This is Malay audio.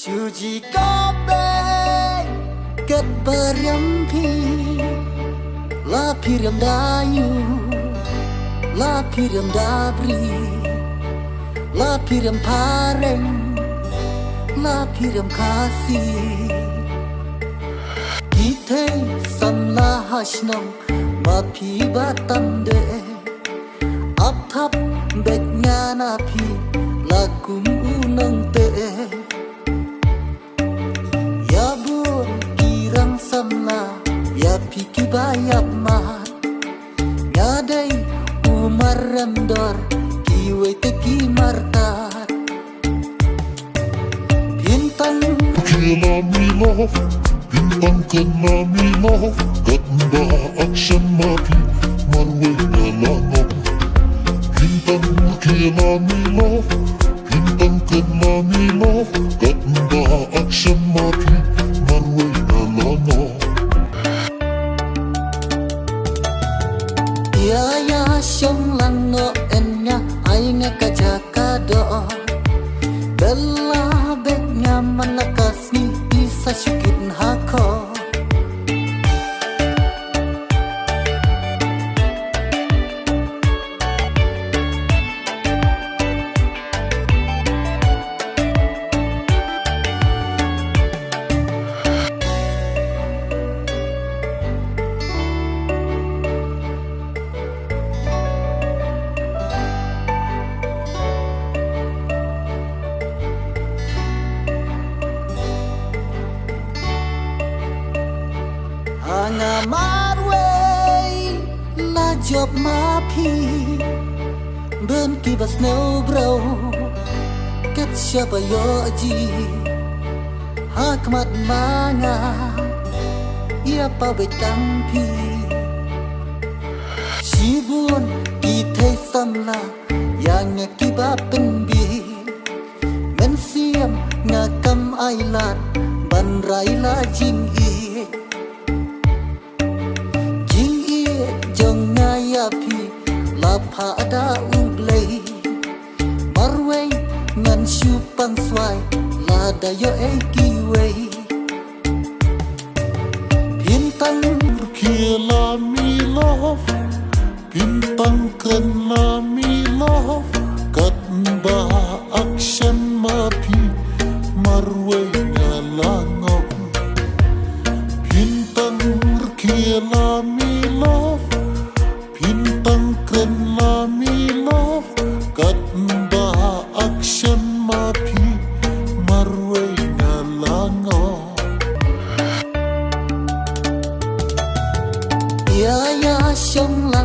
Suji kobe ket beryampi la piram dayu la piram dabri la piram pareng la piram kasih Ite samla hashnam ma pi batam de ap thap bet nyana pi la kum unang te ya bur kirang samla ya pi ki bayap mat nyadai umar ramdor ki we te ki martat bintang kila milov bintang kena milov ganda action mati marway nalanok bintang kila milov bintang kena milov ganda action mati marway nalanok ya ya shong lang no enya ai ne ka jaka do bella bet nyaman nakasni isa syukin hako Hanga marway la job ma pi ben ki bas no bro ket siapa yo ji hakmat manga ia pa betang pi sibun ki thai samla yang ki ba pen bi men siam ngakam ailat ban rai la jing i Pi la pha da ublei marway ngan shu pang swai la da yo e ki wei bintang kila milov bintang kena milov ganda action mati marway nalanok bintang kila milov bintang kena milov ganda action mati marway nalanok ya ya shong la